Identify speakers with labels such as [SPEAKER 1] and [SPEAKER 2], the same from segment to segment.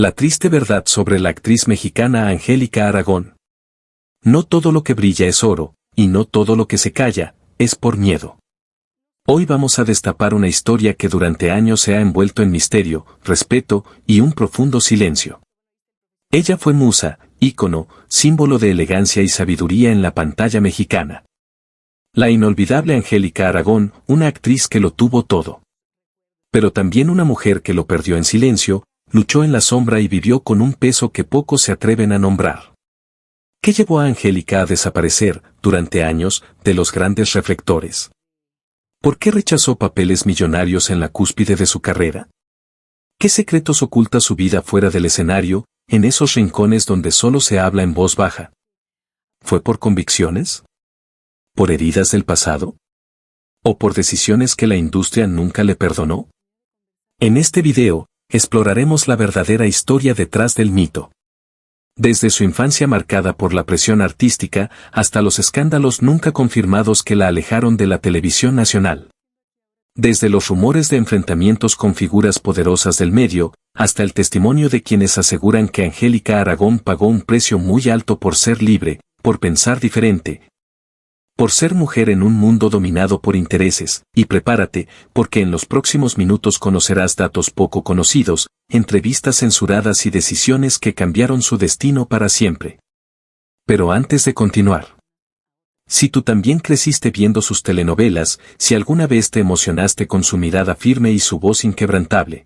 [SPEAKER 1] La triste verdad sobre la actriz mexicana Angélica Aragón. No todo lo que brilla es oro, y no todo lo que se calla, es por miedo. Hoy vamos a destapar una historia que durante años se ha envuelto en misterio, respeto y un profundo silencio. Ella fue musa, ícono, símbolo de elegancia y sabiduría en la pantalla mexicana. La inolvidable Angélica Aragón, una actriz que lo tuvo todo. Pero también una mujer que lo perdió en silencio, luchó en la sombra y vivió con un peso que pocos se atreven a nombrar. ¿Qué llevó a Angélica a desaparecer, durante años, de los grandes reflectores? ¿Por qué rechazó papeles millonarios en la cúspide de su carrera? ¿Qué secretos oculta su vida fuera del escenario, en esos rincones donde solo se habla en voz baja? ¿Fue por convicciones? ¿Por heridas del pasado? ¿O por decisiones que la industria nunca le perdonó? En este video, exploraremos la verdadera historia detrás del mito. Desde su infancia marcada por la presión artística, hasta los escándalos nunca confirmados que la alejaron de la televisión nacional. Desde los rumores de enfrentamientos con figuras poderosas del medio, hasta el testimonio de quienes aseguran que Angélica Aragón pagó un precio muy alto por ser libre, por pensar diferente, por ser mujer en un mundo dominado por intereses, y prepárate, porque en los próximos minutos conocerás datos poco conocidos, entrevistas censuradas y decisiones que cambiaron su destino para siempre. Pero antes de continuar, si tú también creciste viendo sus telenovelas, si alguna vez te emocionaste con su mirada firme y su voz inquebrantable,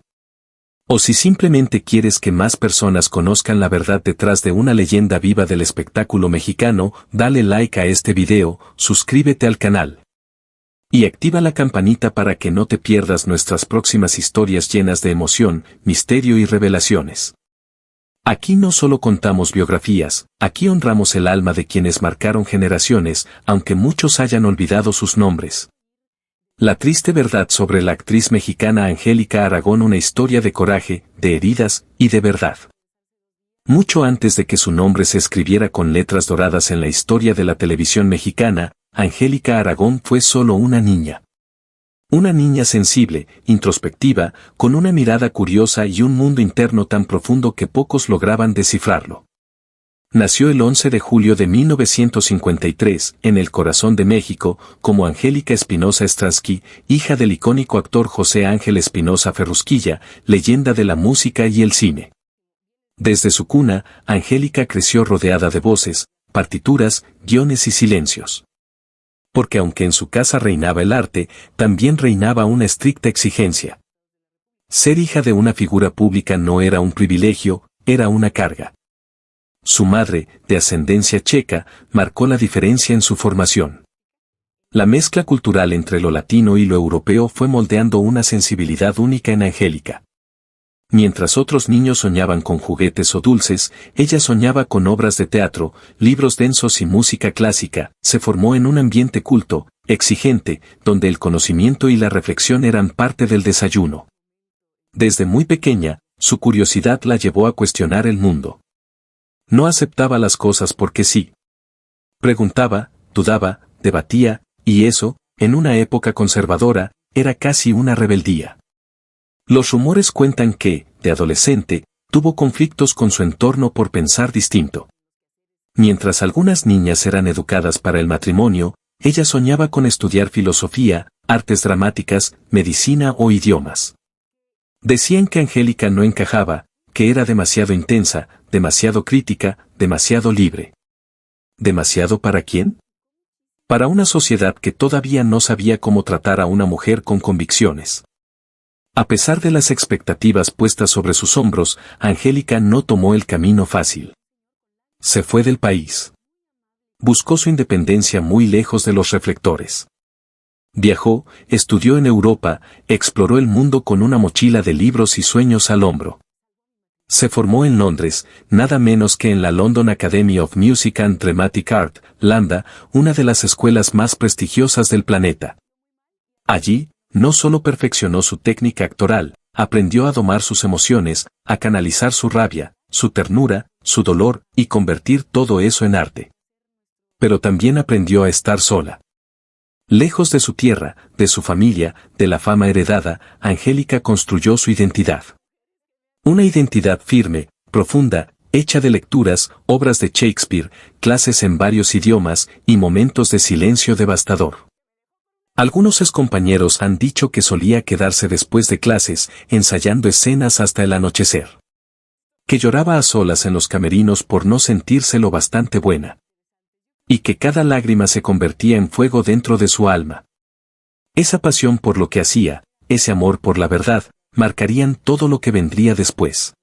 [SPEAKER 1] o si simplemente quieres que más personas conozcan la verdad detrás de una leyenda viva del espectáculo mexicano, dale like a este video, suscríbete al canal y activa la campanita para que no te pierdas nuestras próximas historias llenas de emoción, misterio y revelaciones. Aquí no solo contamos biografías, aquí honramos el alma de quienes marcaron generaciones, aunque muchos hayan olvidado sus nombres. La triste verdad sobre la actriz mexicana Angélica Aragón, una historia de coraje, de heridas y de verdad. Mucho antes de que su nombre se escribiera con letras doradas en la historia de la televisión mexicana, Angélica Aragón fue solo una niña. Una niña sensible, introspectiva, con una mirada curiosa y un mundo interno tan profundo que pocos lograban descifrarlo. Nació el 11 de julio de 1953, en el corazón de México, como Angélica Espinosa Stransky, hija del icónico actor José Ángel Espinosa Ferrusquilla, leyenda de la música y el cine. Desde su cuna, Angélica creció rodeada de voces, partituras, guiones y silencios. Porque aunque en su casa reinaba el arte, también reinaba una estricta exigencia. Ser hija de una figura pública no era un privilegio, era una carga. Su madre, de ascendencia checa, marcó la diferencia en su formación. La mezcla cultural entre lo latino y lo europeo fue moldeando una sensibilidad única en Angélica. Mientras otros niños soñaban con juguetes o dulces, ella soñaba con obras de teatro, libros densos y música clásica. Se formó en un ambiente culto, exigente, donde el conocimiento y la reflexión eran parte del desayuno. Desde muy pequeña, su curiosidad la llevó a cuestionar el mundo. No aceptaba las cosas porque sí. Preguntaba, dudaba, debatía, y eso, en una época conservadora, era casi una rebeldía. Los rumores cuentan que, de adolescente, tuvo conflictos con su entorno por pensar distinto. Mientras algunas niñas eran educadas para el matrimonio, ella soñaba con estudiar filosofía, artes dramáticas, medicina o idiomas. Decían que Angélica no encajaba, que era demasiado intensa, demasiado crítica, demasiado libre. ¿Demasiado para quién? Para una sociedad que todavía no sabía cómo tratar a una mujer con convicciones. A pesar de las expectativas puestas sobre sus hombros, Angélica no tomó el camino fácil. Se fue del país. Buscó su independencia muy lejos de los reflectores. Viajó, estudió en Europa, exploró el mundo con una mochila de libros y sueños al hombro. Se formó en Londres, nada menos que en la London Academy of Music and Dramatic Art, LAMDA, una de las escuelas más prestigiosas del planeta. Allí, no solo perfeccionó su técnica actoral, aprendió a domar sus emociones, a canalizar su rabia, su ternura, su dolor, y convertir todo eso en arte. Pero también aprendió a estar sola. Lejos de su tierra, de su familia, de la fama heredada, Angélica construyó su identidad. Una identidad firme, profunda, hecha de lecturas, obras de Shakespeare, clases en varios idiomas y momentos de silencio devastador. Algunos excompañeros han dicho que solía quedarse después de clases, ensayando escenas hasta el anochecer. Que lloraba a solas en los camerinos por no sentirse lo bastante buena. Y que cada lágrima se convertía en fuego dentro de su alma. Esa pasión por lo que hacía, ese amor por la verdad, marcarían todo lo que vendría después.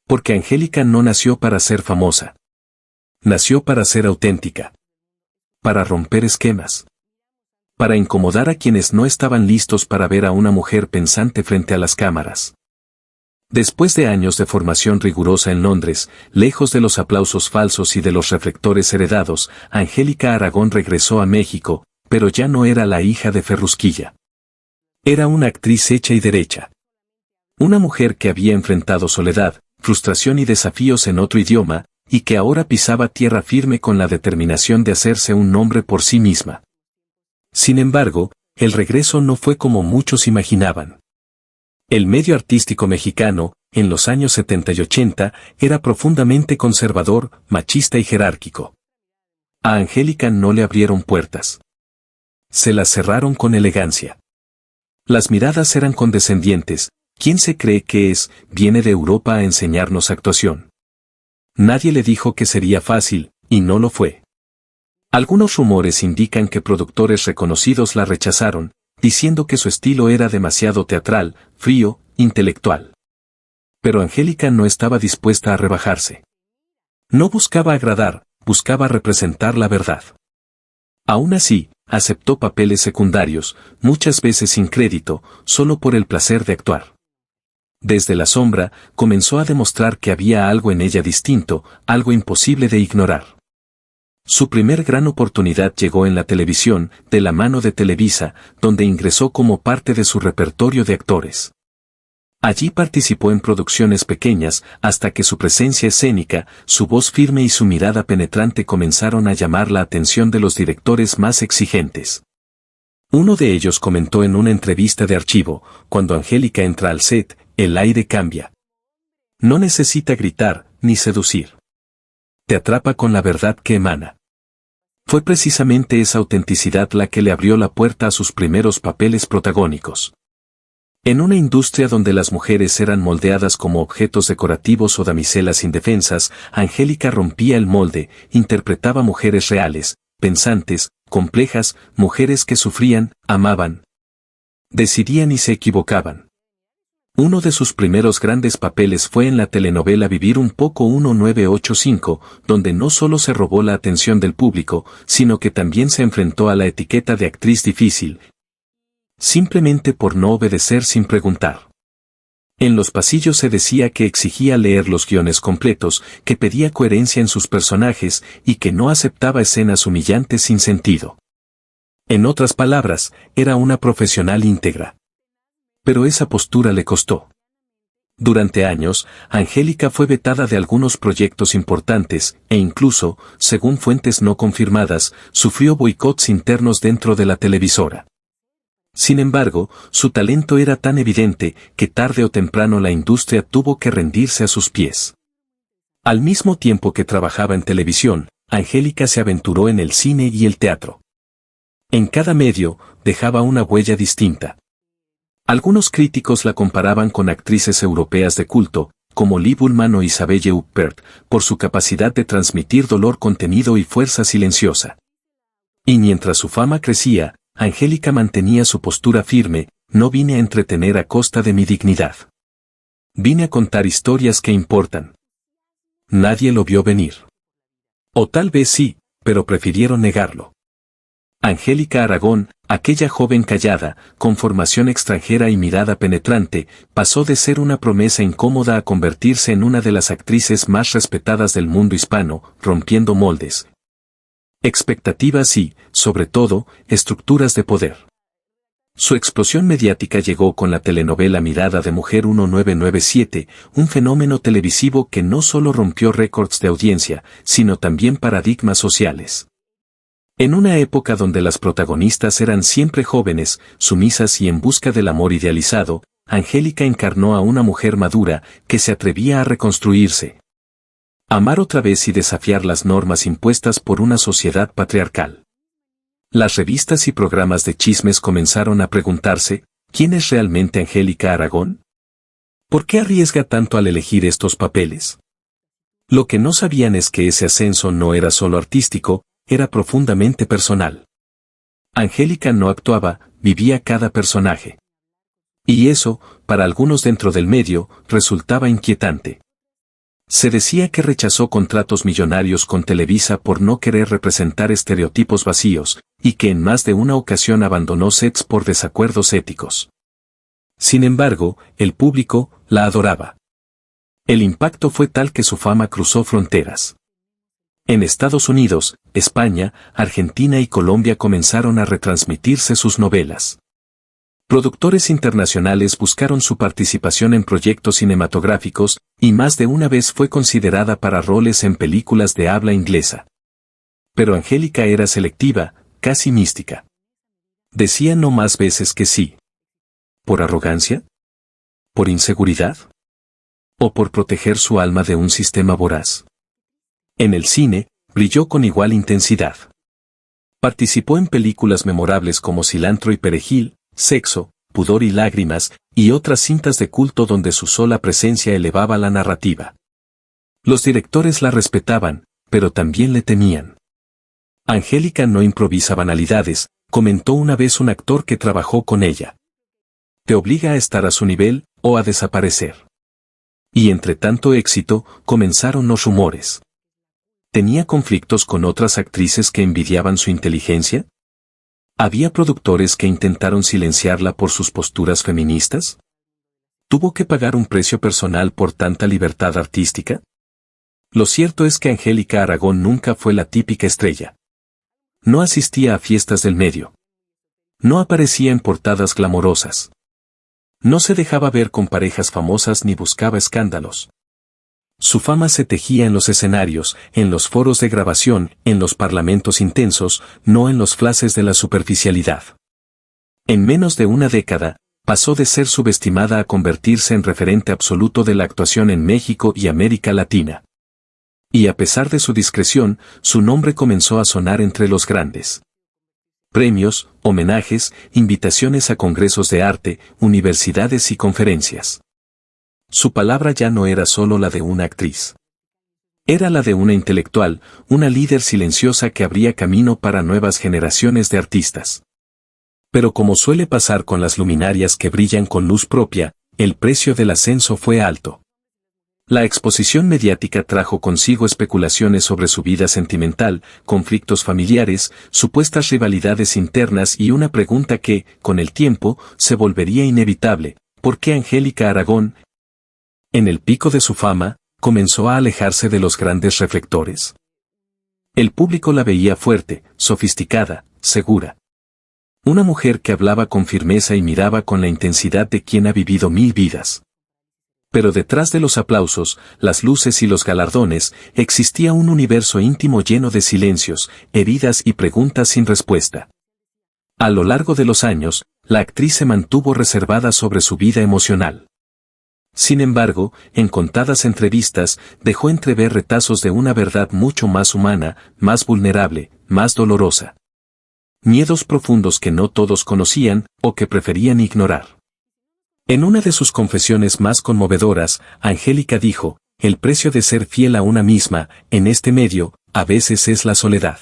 [SPEAKER 1] Porque Angélica no nació para ser famosa. Nació para ser auténtica. Para romper esquemas. Para incomodar a quienes no estaban listos para ver a una mujer pensante frente a las cámaras. Después de años de formación rigurosa en Londres, lejos de los aplausos falsos y de los reflectores heredados, Angélica Aragón regresó a México, pero ya no era la hija de Ferrusquilla. Era una actriz hecha y derecha. Una mujer que había enfrentado soledad, frustración y desafíos en otro idioma, y que ahora pisaba tierra firme con la determinación de hacerse un nombre por sí misma. Sin embargo, el regreso no fue como muchos imaginaban. El medio artístico mexicano, en los años 70 y 80, era profundamente conservador, machista y jerárquico. A Angélica no le abrieron puertas. Se las cerraron con elegancia. Las miradas eran condescendientes. ¿Quién se cree que es? Viene de Europa a enseñarnos actuación. Nadie le dijo que sería fácil, y no lo fue. Algunos rumores indican que productores reconocidos la rechazaron, diciendo que su estilo era demasiado teatral, frío, intelectual. Pero Angélica no estaba dispuesta a rebajarse. No buscaba agradar, buscaba representar la verdad. Aún así, aceptó papeles secundarios, muchas veces sin crédito, solo por el placer de actuar. Desde la sombra, comenzó a demostrar que había algo en ella distinto, algo imposible de ignorar. Su primer gran oportunidad llegó en la televisión, de la mano de Televisa, donde ingresó como parte de su repertorio de actores. Allí participó en producciones pequeñas, hasta que su presencia escénica, su voz firme y su mirada penetrante comenzaron a llamar la atención de los directores más exigentes. Uno de ellos comentó en una entrevista de archivo: cuando Angélica entra al set, el aire cambia. No necesita gritar, ni seducir. Te atrapa con la verdad que emana. Fue precisamente esa autenticidad la que le abrió la puerta a sus primeros papeles protagónicos. En una industria donde las mujeres eran moldeadas como objetos decorativos o damiselas indefensas, Angélica rompía el molde, interpretaba mujeres reales, pensantes, complejas, mujeres que sufrían, amaban, decidían y se equivocaban. Uno de sus primeros grandes papeles fue en la telenovela Vivir un poco 1985, donde no solo se robó la atención del público, sino que también se enfrentó a la etiqueta de actriz difícil, simplemente por no obedecer sin preguntar. En los pasillos se decía que exigía leer los guiones completos, que pedía coherencia en sus personajes y que no aceptaba escenas humillantes sin sentido. En otras palabras, era una profesional íntegra. Pero esa postura le costó. Durante años, Angélica fue vetada de algunos proyectos importantes, e incluso, según fuentes no confirmadas, sufrió boicots internos dentro de la televisora. Sin embargo, su talento era tan evidente que tarde o temprano la industria tuvo que rendirse a sus pies. Al mismo tiempo que trabajaba en televisión, Angélica se aventuró en el cine y el teatro. En cada medio, dejaba una huella distinta. Algunos críticos la comparaban con actrices europeas de culto, como Liv Ullmann o Isabelle Huppert, por su capacidad de transmitir dolor contenido y fuerza silenciosa. Y mientras su fama crecía, Angélica mantenía su postura firme: no vine a entretener a costa de mi dignidad. Vine a contar historias que importan. Nadie lo vio venir. O tal vez sí, pero prefirieron negarlo. Angélica Aragón, aquella joven callada, con formación extranjera y mirada penetrante, pasó de ser una promesa incómoda a convertirse en una de las actrices más respetadas del mundo hispano, rompiendo moldes, expectativas y, sobre todo, estructuras de poder. Su explosión mediática llegó con la telenovela Mirada de Mujer 1997, un fenómeno televisivo que no solo rompió récords de audiencia, sino también paradigmas sociales. En una época donde las protagonistas eran siempre jóvenes, sumisas y en busca del amor idealizado, Angélica encarnó a una mujer madura que se atrevía a reconstruirse. Amar otra vez y desafiar las normas impuestas por una sociedad patriarcal. Las revistas y programas de chismes comenzaron a preguntarse, ¿quién es realmente Angélica Aragón? ¿Por qué arriesga tanto al elegir estos papeles? Lo que no sabían es que ese ascenso no era solo artístico, era profundamente personal. Angélica no actuaba, vivía cada personaje. Y eso, para algunos dentro del medio, resultaba inquietante. Se decía que rechazó contratos millonarios con Televisa por no querer representar estereotipos vacíos, y que en más de una ocasión abandonó sets por desacuerdos éticos. Sin embargo, el público la adoraba. El impacto fue tal que su fama cruzó fronteras. En Estados Unidos, España, Argentina y Colombia comenzaron a retransmitirse sus novelas. Productores internacionales buscaron su participación en proyectos cinematográficos, y más de una vez fue considerada para roles en películas de habla inglesa. Pero Angélica era selectiva, casi mística. Decía no más veces que sí. ¿Por arrogancia? ¿Por inseguridad? ¿O por proteger su alma de un sistema voraz? En el cine, brilló con igual intensidad. Participó en películas memorables como Cilantro y Perejil, Sexo, Pudor y Lágrimas, y otras cintas de culto donde su sola presencia elevaba la narrativa. Los directores la respetaban, pero también le temían. Angélica no improvisa banalidades, comentó una vez un actor que trabajó con ella. Te obliga a estar a su nivel, o a desaparecer. Y entre tanto éxito, comenzaron los rumores. ¿Tenía conflictos con otras actrices que envidiaban su inteligencia? ¿Había productores que intentaron silenciarla por sus posturas feministas? ¿Tuvo que pagar un precio personal por tanta libertad artística? Lo cierto es que Angélica Aragón nunca fue la típica estrella. No asistía a fiestas del medio. No aparecía en portadas glamorosas. No se dejaba ver con parejas famosas ni buscaba escándalos. Su fama se tejía en los escenarios, en los foros de grabación, en los parlamentos intensos, no en los flashes de la superficialidad. En menos de una década, pasó de ser subestimada a convertirse en referente absoluto de la actuación en México y América Latina. Y a pesar de su discreción, su nombre comenzó a sonar entre los grandes. Premios, homenajes, invitaciones a congresos de arte, universidades y conferencias. Su palabra ya no era solo la de una actriz. Era la de una intelectual, una líder silenciosa que abría camino para nuevas generaciones de artistas. Pero como suele pasar con las luminarias que brillan con luz propia, el precio del ascenso fue alto. La exposición mediática trajo consigo especulaciones sobre su vida sentimental, conflictos familiares, supuestas rivalidades internas y una pregunta que, con el tiempo, se volvería inevitable: ¿por qué Angélica Aragón, en el pico de su fama, comenzó a alejarse de los grandes reflectores? El público la veía fuerte, sofisticada, segura. Una mujer que hablaba con firmeza y miraba con la intensidad de quien ha vivido 1000 vidas. Pero detrás de los aplausos, las luces y los galardones, existía un universo íntimo lleno de silencios, heridas y preguntas sin respuesta. A lo largo de los años, la actriz se mantuvo reservada sobre su vida emocional. Sin embargo, en contadas entrevistas, dejó entrever retazos de una verdad mucho más humana, más vulnerable, más dolorosa. Miedos profundos que no todos conocían, o que preferían ignorar. En una de sus confesiones más conmovedoras, Angélica dijo: el precio de ser fiel a una misma, en este medio, a veces es la soledad.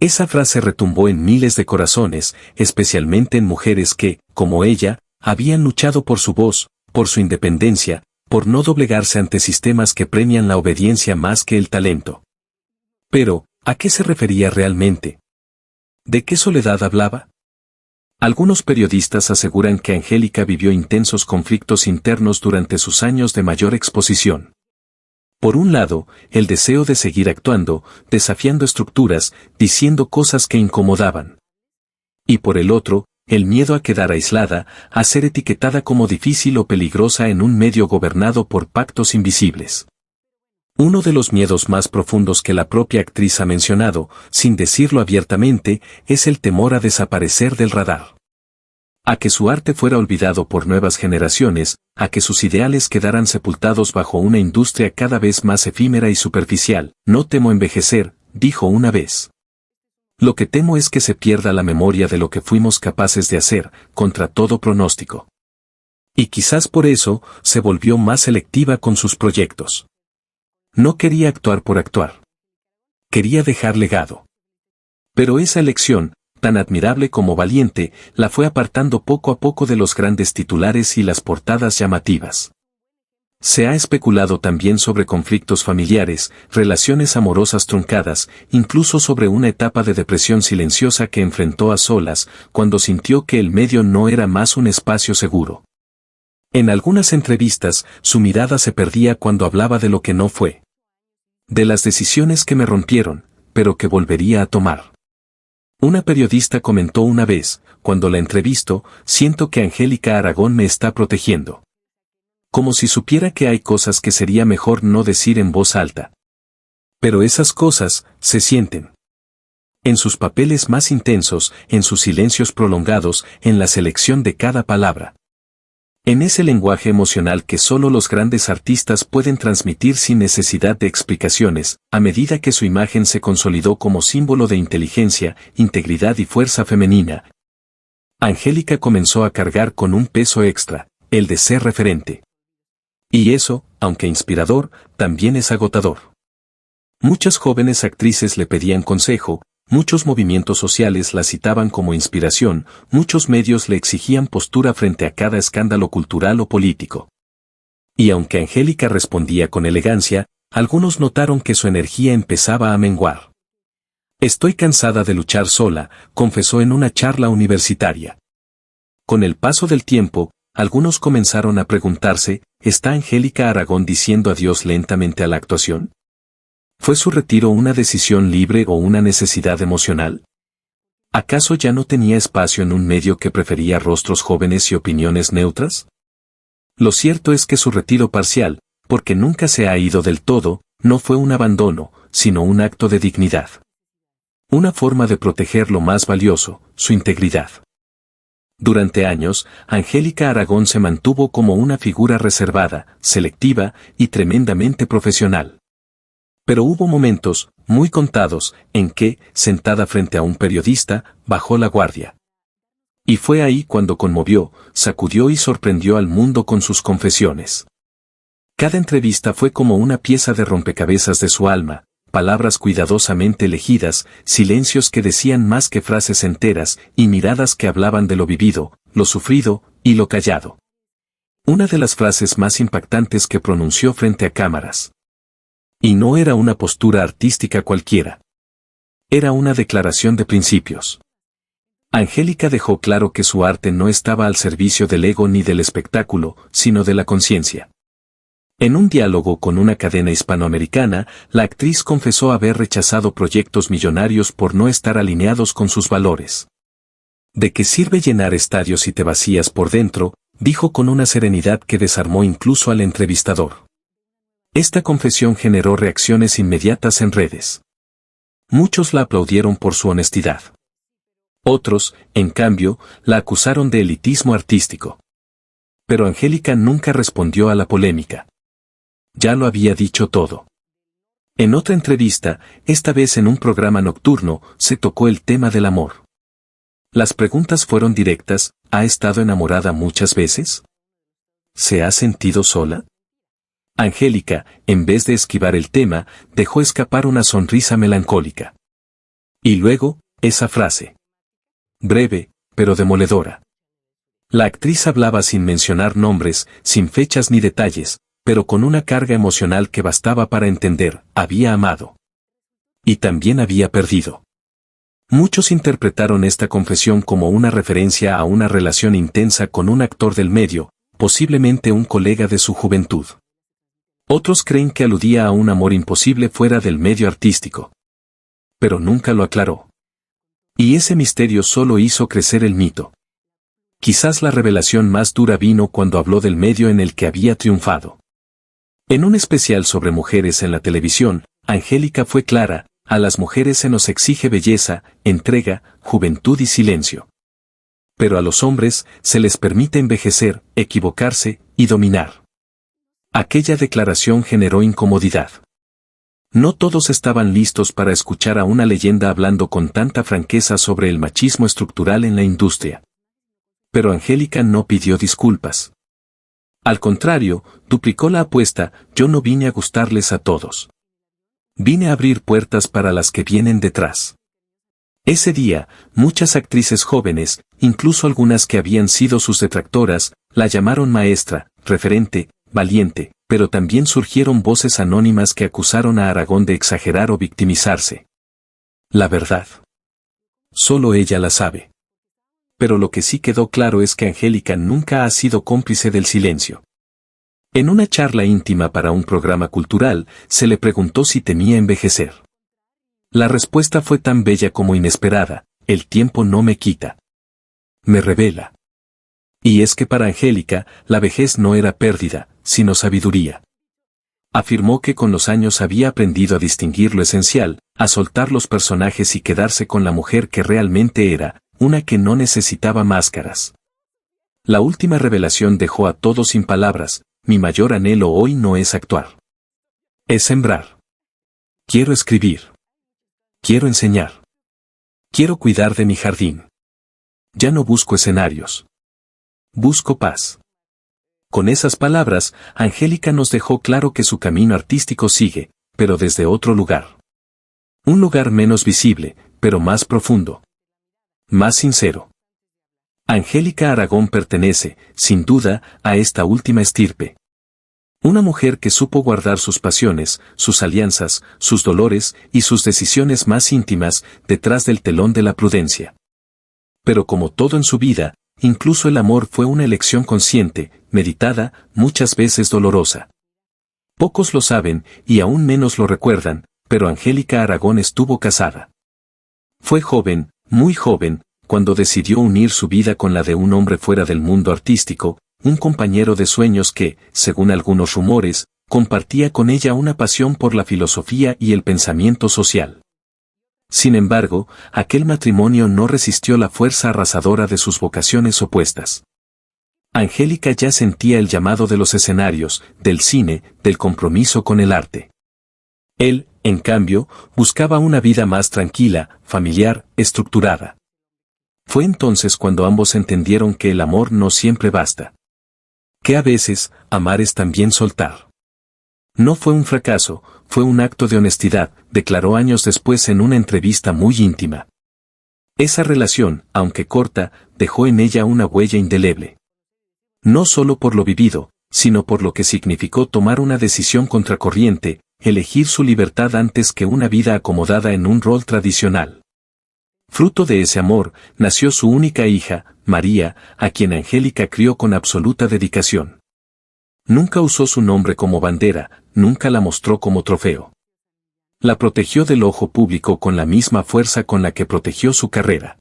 [SPEAKER 1] Esa frase retumbó en miles de corazones, especialmente en mujeres que, como ella, habían luchado por su voz, por su independencia, por no doblegarse ante sistemas que premian la obediencia más que el talento. Pero, ¿a qué se refería realmente? ¿De qué soledad hablaba? Algunos periodistas aseguran que Angélica vivió intensos conflictos internos durante sus años de mayor exposición. Por un lado, el deseo de seguir actuando, desafiando estructuras, diciendo cosas que incomodaban. Y por el otro, el miedo a quedar aislada, a ser etiquetada como difícil o peligrosa en un medio gobernado por pactos invisibles. Uno de los miedos más profundos que la propia actriz ha mencionado, sin decirlo abiertamente, es el temor a desaparecer del radar. A que su arte fuera olvidado por nuevas generaciones, a que sus ideales quedaran sepultados bajo una industria cada vez más efímera y superficial. No temo envejecer, dijo una vez. Lo que temo es que se pierda la memoria de lo que fuimos capaces de hacer, contra todo pronóstico. Y quizás por eso, se volvió más selectiva con sus proyectos. No quería actuar por actuar. Quería dejar legado. Pero esa elección, tan admirable como valiente, la fue apartando poco a poco de los grandes titulares y las portadas llamativas. Se ha especulado también sobre conflictos familiares, relaciones amorosas truncadas, incluso sobre una etapa de depresión silenciosa que enfrentó a solas, cuando sintió que el medio no era más un espacio seguro. En algunas entrevistas, su mirada se perdía cuando hablaba de lo que no fue. De las decisiones que me rompieron, pero que volvería a tomar. Una periodista comentó una vez, cuando la entrevisto, siento que Angélica Aragón me está protegiendo. Como si supiera que hay cosas que sería mejor no decir en voz alta. Pero esas cosas, se sienten. En sus papeles más intensos, en sus silencios prolongados, en la selección de cada palabra. En ese lenguaje emocional que solo los grandes artistas pueden transmitir sin necesidad de explicaciones, a medida que su imagen se consolidó como símbolo de inteligencia, integridad y fuerza femenina. Angélica comenzó a cargar con un peso extra, el de ser referente. Y eso, aunque inspirador, también es agotador. Muchas jóvenes actrices le pedían consejo, muchos movimientos sociales la citaban como inspiración, muchos medios le exigían postura frente a cada escándalo cultural o político. Y aunque Angélica respondía con elegancia, algunos notaron que su energía empezaba a menguar. Estoy cansada de luchar sola, confesó en una charla universitaria. Con el paso del tiempo, algunos comenzaron a preguntarse, ¿está Angélica Aragón diciendo adiós lentamente a la actuación? ¿Fue su retiro una decisión libre o una necesidad emocional? ¿Acaso ya no tenía espacio en un medio que prefería rostros jóvenes y opiniones neutras? Lo cierto es que su retiro parcial, porque nunca se ha ido del todo, no fue un abandono, sino un acto de dignidad. Una forma de proteger lo más valioso, su integridad. Durante años, Angélica Aragón se mantuvo como una figura reservada, selectiva y tremendamente profesional. Pero hubo momentos, muy contados, en que, sentada frente a un periodista, bajó la guardia. Y fue ahí cuando conmovió, sacudió y sorprendió al mundo con sus confesiones. Cada entrevista fue como una pieza de rompecabezas de su alma, palabras cuidadosamente elegidas, silencios que decían más que frases enteras, y miradas que hablaban de lo vivido, lo sufrido, y lo callado. Una de las frases más impactantes que pronunció frente a cámaras. Y no era una postura artística cualquiera. Era una declaración de principios. Angélica dejó claro que su arte no estaba al servicio del ego ni del espectáculo, sino de la conciencia. En un diálogo con una cadena hispanoamericana, la actriz confesó haber rechazado proyectos millonarios por no estar alineados con sus valores. ¿De qué sirve llenar estadios si te vacías por dentro?, dijo con una serenidad que desarmó incluso al entrevistador. Esta confesión generó reacciones inmediatas en redes. Muchos la aplaudieron por su honestidad. Otros, en cambio, la acusaron de elitismo artístico. Pero Angélica nunca respondió a la polémica. Ya lo había dicho todo. En otra entrevista, esta vez en un programa nocturno, se tocó el tema del amor. Las preguntas fueron directas: ¿ha estado enamorada muchas veces? ¿Se ha sentido sola? Angélica, en vez de esquivar el tema, dejó escapar una sonrisa melancólica. Y luego, esa frase. Breve, pero demoledora. La actriz hablaba sin mencionar nombres, sin fechas ni detalles, pero con una carga emocional que bastaba para entender: había amado. Y también había perdido. Muchos interpretaron esta confesión como una referencia a una relación intensa con un actor del medio, posiblemente un colega de su juventud. Otros creen que aludía a un amor imposible fuera del medio artístico. Pero nunca lo aclaró. Y ese misterio solo hizo crecer el mito. Quizás la revelación más dura vino cuando habló del medio en el que había triunfado. En un especial sobre mujeres en la televisión, Angélica fue clara: a las mujeres se nos exige belleza, entrega, juventud y silencio. Pero a los hombres se les permite envejecer, equivocarse y dominar. Aquella declaración generó incomodidad. No todos estaban listos para escuchar a una leyenda hablando con tanta franqueza sobre el machismo estructural en la industria. Pero Angélica no pidió disculpas. Al contrario, duplicó la apuesta: yo no vine a gustarles a todos. Vine a abrir puertas para las que vienen detrás. Ese día, muchas actrices jóvenes, incluso algunas que habían sido sus detractoras, la llamaron maestra, referente, valiente, pero también surgieron voces anónimas que acusaron a Aragón de exagerar o victimizarse. La verdad, solo ella la sabe. Pero lo que sí quedó claro es que Angélica nunca ha sido cómplice del silencio. En una charla íntima para un programa cultural, se le preguntó si temía envejecer. La respuesta fue tan bella como inesperada: el tiempo no me quita. Me revela. Y es que para Angélica, la vejez no era pérdida, sino sabiduría. Afirmó que con los años había aprendido a distinguir lo esencial, a soltar los personajes y quedarse con la mujer que realmente era, una que no necesitaba máscaras. La última revelación dejó a todos sin palabras: mi mayor anhelo hoy no es actuar. Es sembrar. Quiero escribir. Quiero enseñar. Quiero cuidar de mi jardín. Ya no busco escenarios. Busco paz. Con esas palabras, Angélica nos dejó claro que su camino artístico sigue, pero desde otro lugar. Un lugar menos visible, pero más profundo. Más sincero. Angélica Aragón pertenece, sin duda, a esta última estirpe. Una mujer que supo guardar sus pasiones, sus alianzas, sus dolores y sus decisiones más íntimas detrás del telón de la prudencia. Pero como todo en su vida, incluso el amor fue una elección consciente, meditada, muchas veces dolorosa. Pocos lo saben y aún menos lo recuerdan, pero Angélica Aragón estuvo casada. Fue joven, muy joven, cuando decidió unir su vida con la de un hombre fuera del mundo artístico, un compañero de sueños que, según algunos rumores, compartía con ella una pasión por la filosofía y el pensamiento social. Sin embargo, aquel matrimonio no resistió la fuerza arrasadora de sus vocaciones opuestas. Angélica ya sentía el llamado de los escenarios, del cine, del compromiso con el arte. Él, en cambio, buscaba una vida más tranquila, familiar, estructurada. Fue entonces cuando ambos entendieron que el amor no siempre basta. Que a veces, amar es también soltar. No fue un fracaso, fue un acto de honestidad, declaró años después en una entrevista muy íntima. Esa relación, aunque corta, dejó en ella una huella indeleble. No solo por lo vivido, sino por lo que significó tomar una decisión contracorriente, elegir su libertad antes que una vida acomodada en un rol tradicional. Fruto de ese amor, nació su única hija, María, a quien Angélica crió con absoluta dedicación. Nunca usó su nombre como bandera, nunca la mostró como trofeo. La protegió del ojo público con la misma fuerza con la que protegió su carrera.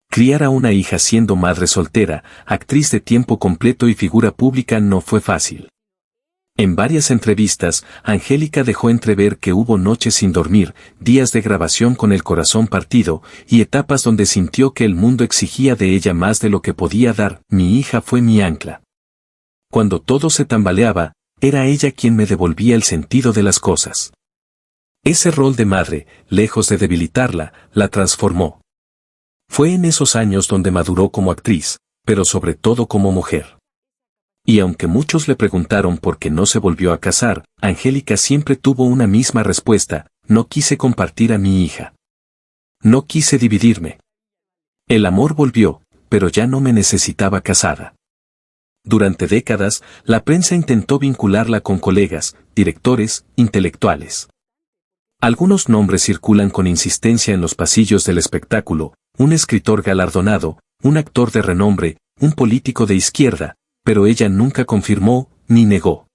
[SPEAKER 1] Criar a una hija siendo madre soltera, actriz de tiempo completo y figura pública no fue fácil. En varias entrevistas, Angélica dejó entrever que hubo noches sin dormir, días de grabación con el corazón partido, y etapas donde sintió que el mundo exigía de ella más de lo que podía dar. Mi hija fue mi ancla. Cuando todo se tambaleaba, era ella quien me devolvía el sentido de las cosas. Ese rol de madre, lejos de debilitarla, la transformó. Fue en esos años donde maduró como actriz, pero sobre todo como mujer. Y aunque muchos le preguntaron por qué no se volvió a casar, Angélica siempre tuvo una misma respuesta: no quise compartir a mi hija. No quise dividirme. El amor volvió, pero ya no me necesitaba casada. Durante décadas, la prensa intentó vincularla con colegas, directores, intelectuales. Algunos nombres circulan con insistencia en los pasillos del espectáculo: un escritor galardonado, un actor de renombre, un político de izquierda, pero ella nunca confirmó, ni negó.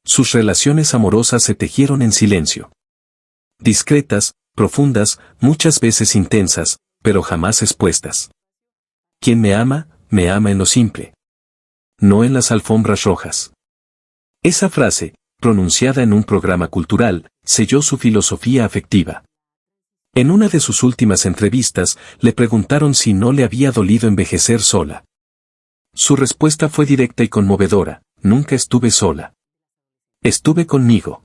[SPEAKER 1] Sus relaciones amorosas se tejieron en silencio. Discretas, profundas, muchas veces intensas, pero jamás expuestas. Quien me ama en lo simple. No en las alfombras rojas. Esa frase, pronunciada en un programa cultural, selló su filosofía afectiva. En una de sus últimas entrevistas, le preguntaron si no le había dolido envejecer sola. Su respuesta fue directa y conmovedora: nunca estuve sola. Estuve conmigo.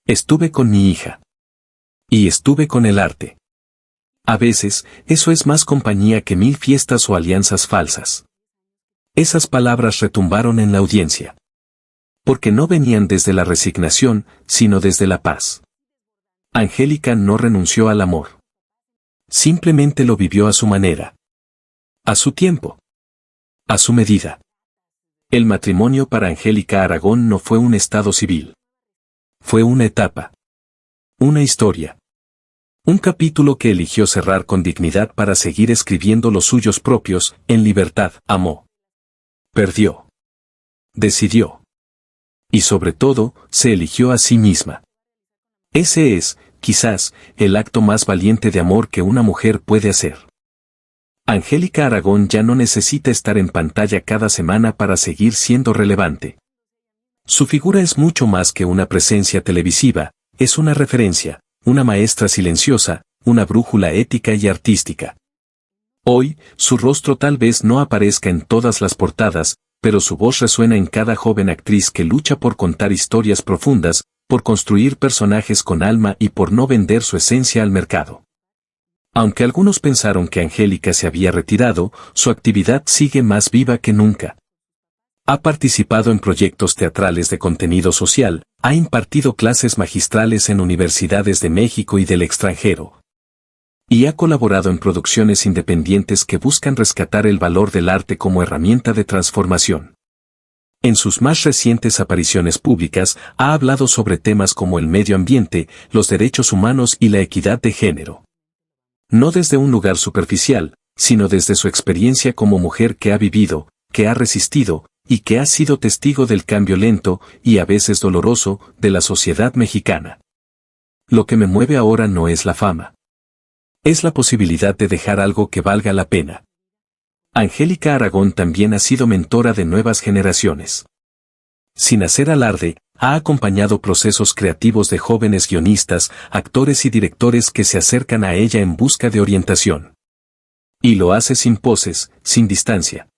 [SPEAKER 1] Estuve con mi hija. Y estuve con el arte. A veces, eso es más compañía que 1000 fiestas o alianzas falsas. Esas palabras retumbaron en la audiencia. Porque no venían desde la resignación, sino desde la paz. Angélica no renunció al amor. Simplemente lo vivió a su manera. A su tiempo. A su medida. El matrimonio para Angélica Aragón no fue un estado civil. Fue una etapa. Una historia. Un capítulo que eligió cerrar con dignidad para seguir escribiendo los suyos propios, en libertad. Amó. Perdió. Decidió. Y sobre todo, se eligió a sí misma. Ese es, quizás, el acto más valiente de amor que una mujer puede hacer. Angélica Aragón ya no necesita estar en pantalla cada semana para seguir siendo relevante. Su figura es mucho más que una presencia televisiva, es una referencia, una maestra silenciosa, una brújula ética y artística. Hoy, su rostro tal vez no aparezca en todas las portadas, pero su voz resuena en cada joven actriz que lucha por contar historias profundas, por construir personajes con alma y por no vender su esencia al mercado. Aunque algunos pensaron que Angélica se había retirado, su actividad sigue más viva que nunca. Ha participado en proyectos teatrales de contenido social, ha impartido clases magistrales en universidades de México y del extranjero. Y ha colaborado en producciones independientes que buscan rescatar el valor del arte como herramienta de transformación. En sus más recientes apariciones públicas, ha hablado sobre temas como el medio ambiente, los derechos humanos y la equidad de género. No desde un lugar superficial, sino desde su experiencia como mujer que ha vivido, que ha resistido, y que ha sido testigo del cambio lento, y a veces doloroso, de la sociedad mexicana. Lo que me mueve ahora no es la fama. Es la posibilidad de dejar algo que valga la pena. Angélica Aragón también ha sido mentora de nuevas generaciones. Sin hacer alarde, ha acompañado procesos creativos de jóvenes guionistas, actores y directores que se acercan a ella en busca de orientación. Y lo hace sin poses, sin distancia.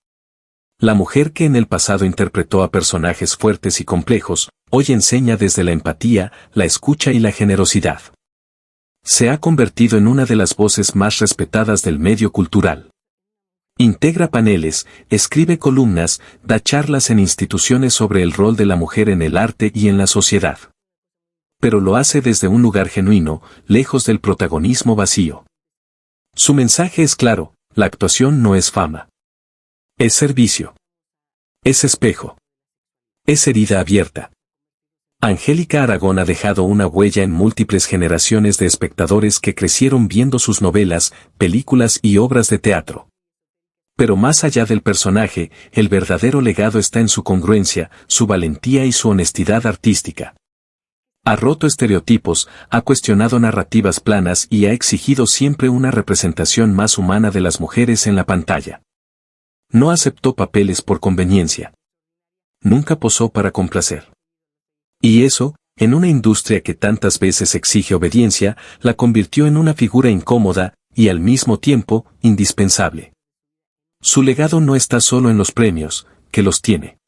[SPEAKER 1] La mujer que en el pasado interpretó a personajes fuertes y complejos, hoy enseña desde la empatía, la escucha y la generosidad. Se ha convertido en una de las voces más respetadas del medio cultural. Integra paneles, escribe columnas, da charlas en instituciones sobre el rol de la mujer en el arte y en la sociedad. Pero lo hace desde un lugar genuino, lejos del protagonismo vacío. Su mensaje es claro: la actuación no es fama. Es servicio. Es espejo. Es herida abierta. Angélica Aragón ha dejado una huella en múltiples generaciones de espectadores que crecieron viendo sus novelas, películas y obras de teatro. Pero más allá del personaje, el verdadero legado está en su congruencia, su valentía y su honestidad artística. Ha roto estereotipos, ha cuestionado narrativas planas y ha exigido siempre una representación más humana de las mujeres en la pantalla. No aceptó papeles por conveniencia. Nunca posó para complacer. Y eso, en una industria que tantas veces exige obediencia, la convirtió en una figura incómoda, y al mismo tiempo, indispensable. Su legado no está solo en los premios, que los tiene.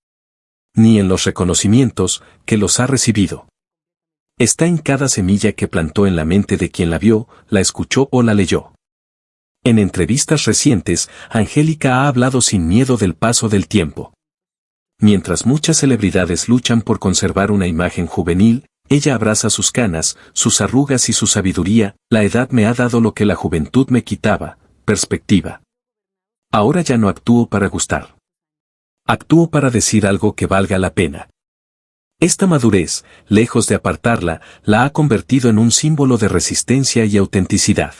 [SPEAKER 1] Ni en los reconocimientos, que los ha recibido. Está en cada semilla que plantó en la mente de quien la vio, la escuchó o la leyó. En entrevistas recientes, Angélica ha hablado sin miedo del paso del tiempo. Mientras muchas celebridades luchan por conservar una imagen juvenil, ella abraza sus canas, sus arrugas y su sabiduría. La edad me ha dado lo que la juventud me quitaba: perspectiva. Ahora ya no actúo para gustar. Actúo para decir algo que valga la pena. Esta madurez, lejos de apartarla, la ha convertido en un símbolo de resistencia y autenticidad.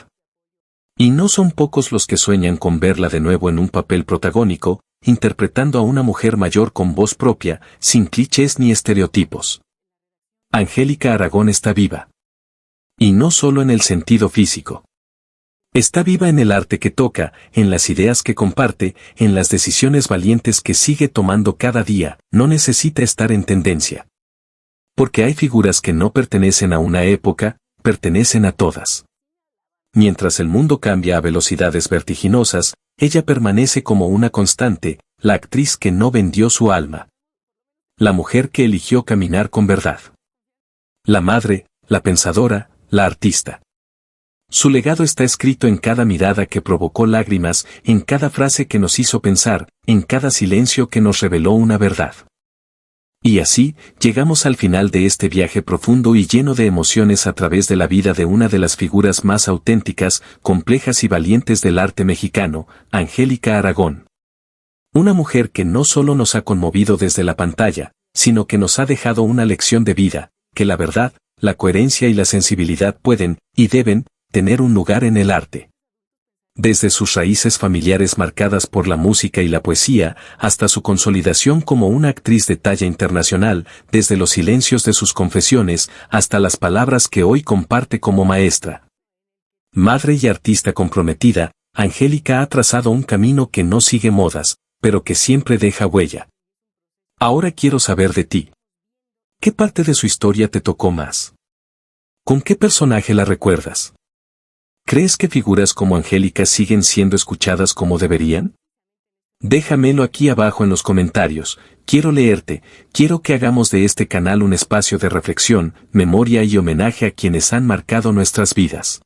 [SPEAKER 1] Y no son pocos los que sueñan con verla de nuevo en un papel protagónico, interpretando a una mujer mayor con voz propia, sin clichés ni estereotipos. Angélica Aragón está viva. Y no solo en el sentido físico. Está viva en el arte que toca, en las ideas que comparte, en las decisiones valientes que sigue tomando cada día. No necesita estar en tendencia. Porque hay figuras que no pertenecen a una época, pertenecen a todas. Mientras el mundo cambia a velocidades vertiginosas, ella permanece como una constante, la actriz que no vendió su alma. La mujer que eligió caminar con verdad. La madre, la pensadora, la artista. Su legado está escrito en cada mirada que provocó lágrimas, en cada frase que nos hizo pensar, en cada silencio que nos reveló una verdad. Y así, llegamos al final de este viaje profundo y lleno de emociones a través de la vida de una de las figuras más auténticas, complejas y valientes del arte mexicano, Angélica Aragón. Una mujer que no solo nos ha conmovido desde la pantalla, sino que nos ha dejado una lección de vida, que la verdad, la coherencia y la sensibilidad pueden, y deben, tener un lugar en el arte. Desde sus raíces familiares marcadas por la música y la poesía, hasta su consolidación como una actriz de talla internacional, desde los silencios de sus confesiones, hasta las palabras que hoy comparte como maestra. Madre y artista comprometida, Angélica ha trazado un camino que no sigue modas, pero que siempre deja huella. Ahora quiero saber de ti. ¿Qué parte de su historia te tocó más? ¿Con qué personaje la recuerdas? ¿Crees que figuras como Angélica siguen siendo escuchadas como deberían? Déjamelo aquí abajo en los comentarios, quiero leerte, quiero que hagamos de este canal un espacio de reflexión, memoria y homenaje a quienes han marcado nuestras vidas.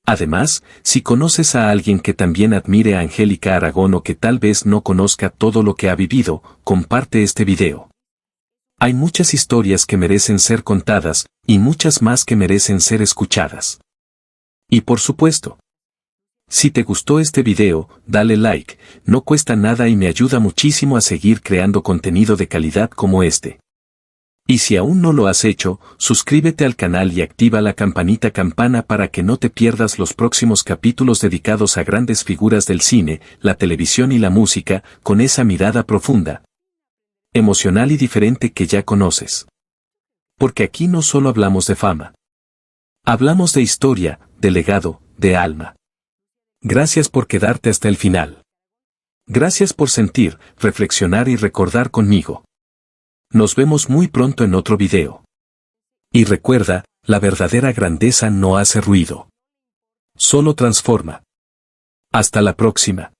[SPEAKER 1] Además, si conoces a alguien que también admire a Angélica Aragón o que tal vez no conozca todo lo que ha vivido, comparte este video. Hay muchas historias que merecen ser contadas, y muchas más que merecen ser escuchadas. Y por supuesto, si te gustó este video, dale like, no cuesta nada y me ayuda muchísimo a seguir creando contenido de calidad como este. Y si aún no lo has hecho, suscríbete al canal y activa la campana para que no te pierdas los próximos capítulos dedicados a grandes figuras del cine, la televisión y la música, con esa mirada profunda, emocional y diferente que ya conoces. Porque aquí no solo hablamos de fama. Hablamos de historia, de legado, de alma. Gracias por quedarte hasta el final. Gracias por sentir, reflexionar y recordar conmigo. Nos vemos muy pronto en otro video. Y recuerda, la verdadera grandeza no hace ruido. Solo transforma. Hasta la próxima.